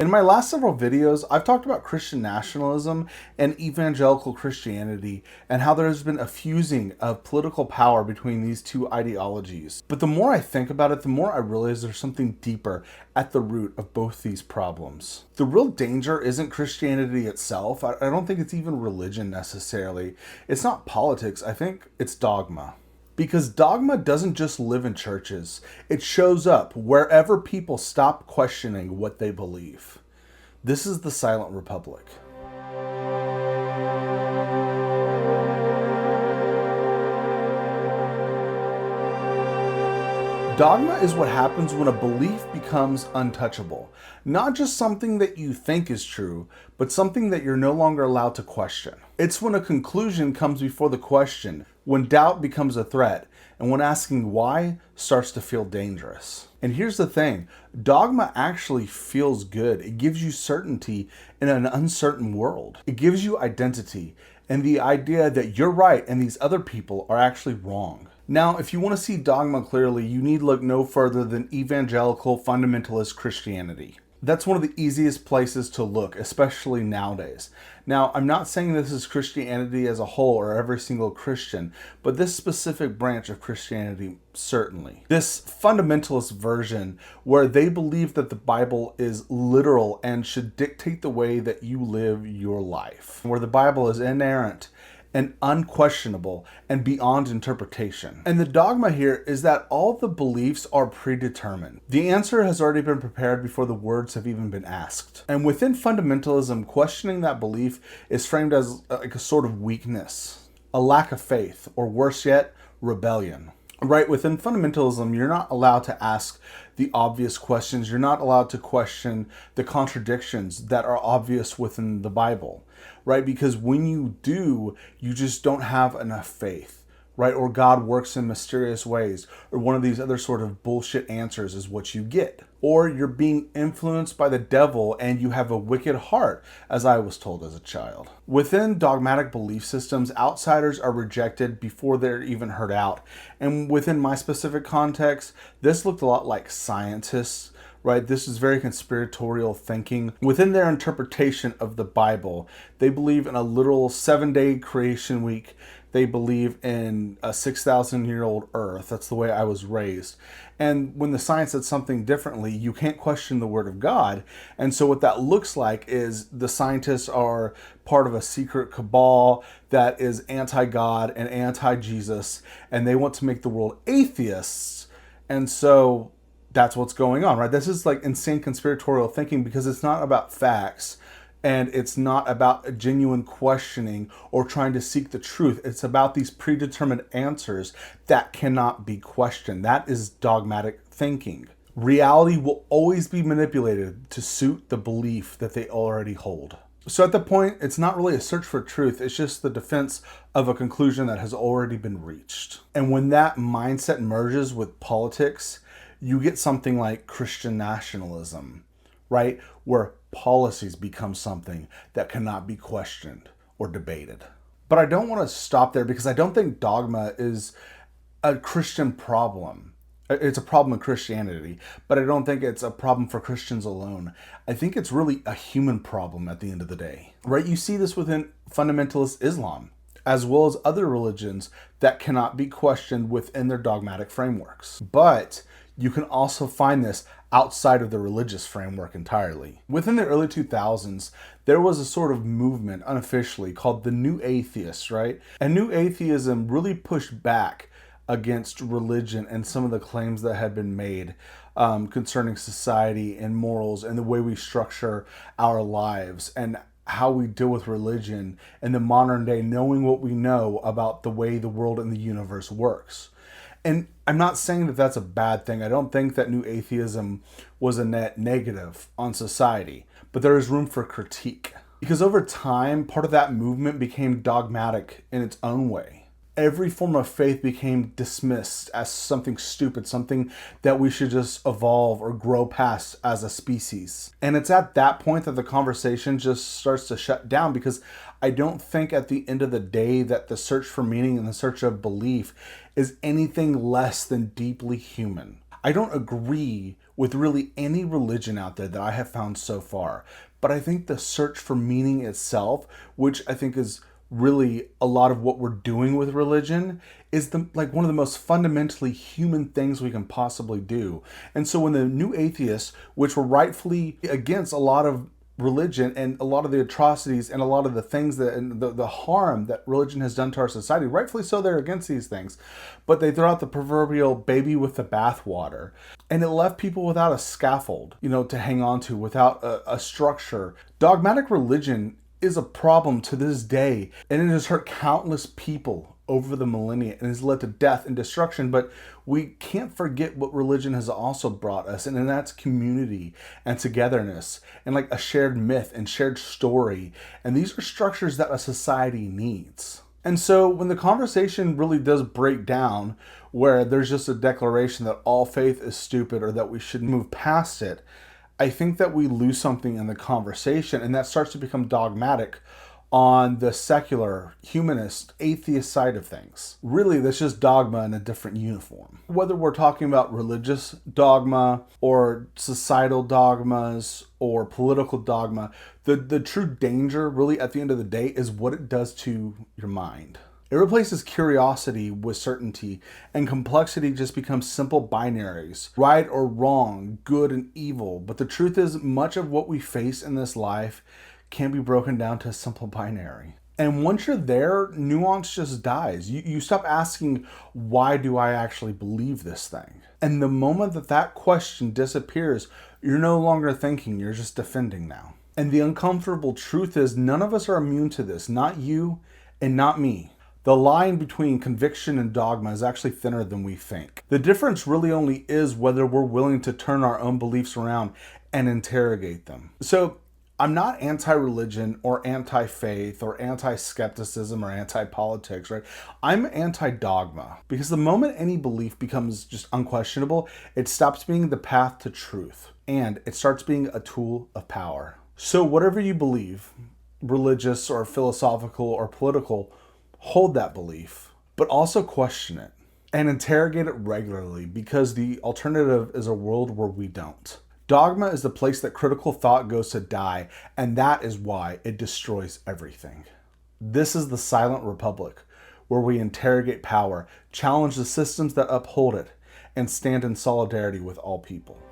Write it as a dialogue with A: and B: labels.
A: In my last several videos, I've talked about Christian nationalism and evangelical Christianity and how there has been a fusing of political power between these two ideologies. But the more I think about it, the more I realize there's something deeper at the root of both these problems. The real danger isn't Christianity itself. I don't think it's even religion necessarily. It's not politics. I think it's dogma. Because dogma doesn't just live in churches, it shows up wherever people stop questioning what they believe. This is the Silent Republic. Dogma is what happens when a belief becomes untouchable. Not just something that you think is true, but something that you're no longer allowed to question. It's when a conclusion comes before the question, when doubt becomes a threat, and when asking why starts to feel dangerous. And here's the thing, dogma actually feels good. It gives you certainty in an uncertain world. It gives you identity and the idea that you're right and these other people are actually wrong. Now, if you want to see dogma clearly, you need look no further than evangelical fundamentalist Christianity. That's one of the easiest places to look, especially nowadays. Now, I'm not saying this is Christianity as a whole or every single Christian, but this specific branch of Christianity, certainly. This fundamentalist version where they believe that the Bible is literal and should dictate the way that you live your life, where the Bible is inerrant and unquestionable and beyond interpretation. And the dogma here is that all the beliefs are predetermined. The answer has already been prepared before the words have even been asked. And within fundamentalism, questioning that belief is framed as like a sort of weakness, a lack of faith, or worse yet, rebellion. Right, within fundamentalism, you're not allowed to ask the obvious questions. You're not allowed to question the contradictions that are obvious within the Bible, right? Because when you do, you just don't have enough faith, right? Or God works in mysterious ways, or one of these other sort of bullshit answers is what you get. Or you're being influenced by the devil and you have a wicked heart, as I was told as a child. Within dogmatic belief systems, outsiders are rejected before they're even heard out. And within my specific context, this looked a lot like scientists, right? This is very conspiratorial thinking. Within their interpretation of the Bible, they believe in a literal 7-day creation week. They believe in a 6,000-year-old earth. That's the way I was raised. And when the science said something differently, you can't question the word of God. And so what that looks like is the scientists are part of a secret cabal that is anti-God and anti-Jesus, and they want to make the world atheists. And so that's what's going on, right? This is like insane conspiratorial thinking because it's not about facts. And it's not about genuine questioning or trying to seek the truth. It's about these predetermined answers that cannot be questioned. That is dogmatic thinking. Reality will always be manipulated to suit the belief that they already hold. So at the point, it's not really a search for truth. It's just the defense of a conclusion that has already been reached. And when that mindset merges with politics, you get something like Christian nationalism, right? Where policies become something that cannot be questioned or debated. But I don't want to stop there because I don't think dogma is a Christian problem. It's a problem in Christianity, but I don't think it's a problem for Christians alone. I think it's really a human problem at the end of the day, right? You see this within fundamentalist Islam, as well as other religions that cannot be questioned within their dogmatic frameworks. But you can also find this outside of the religious framework entirely. Within the early 2000s, there was a sort of movement unofficially called the New Atheists, right? And New Atheism really pushed back against religion and some of the claims that had been made concerning society and morals and the way we structure our lives and how we deal with religion in the modern day, knowing what we know about the way the world and the universe works. And I'm not saying that that's a bad thing. I don't think that New Atheism was a net negative on society, but there is room for critique. Because over time, part of that movement became dogmatic in its own way. Every form of faith became dismissed as something stupid, something that we should just evolve or grow past as a species. And it's at that point that the conversation just starts to shut down, because I don't think at the end of the day that the search for meaning and the search of belief is anything less than deeply human. I don't agree with really any religion out there that I have found so far. But I think the search for meaning itself, which I think is really a lot of what we're doing with religion, is one of the most fundamentally human things we can possibly do. And so when the new atheists, which were rightfully against a lot of religion and a lot of the atrocities and a lot of the things that and the harm that religion has done to our society, rightfully so, they're against these things, but they throw out the proverbial baby with the bathwater, and it left people without a scaffold, to hang on to, without a structure. Dogmatic religion is a problem to this day, and it has hurt countless people over the millennia and has led to death and destruction. But we can't forget what religion has also brought us, and that's community and togetherness and like a shared myth and shared story. And these are structures that a society needs. And so when the conversation really does break down, where there's just a declaration that all faith is stupid or that we should move past it, I think that we lose something in the conversation, and that starts to become dogmatic on the secular, humanist, atheist side of things. Really, that's just dogma in a different uniform. Whether we're talking about religious dogma or societal dogmas or political dogma, the true danger, really, at the end of the day, is what it does to your mind. It replaces curiosity with certainty, and complexity just becomes simple binaries, right or wrong, good and evil. But the truth is, much of what we face in this life can be broken down to a simple binary. And once you're there, nuance just dies. You stop asking, why do I actually believe this thing? And the moment that question disappears, you're no longer thinking, you're just defending now. And the uncomfortable truth is, none of us are immune to this, not you and not me. The line between conviction and dogma is actually thinner than we think. The difference really only is whether we're willing to turn our own beliefs around and interrogate them. So I'm not anti-religion or anti-faith or anti-skepticism or anti-politics, right? I'm anti-dogma, because the moment any belief becomes just unquestionable, it stops being the path to truth and it starts being a tool of power. So whatever you believe, religious or philosophical or political, hold that belief, but also question it and interrogate it regularly, because the alternative is a world where we don't. Dogma is the place that critical thought goes to die, and that is why it destroys everything. This is the silent republic, where we interrogate power, challenge the systems that uphold it, and stand in solidarity with all people.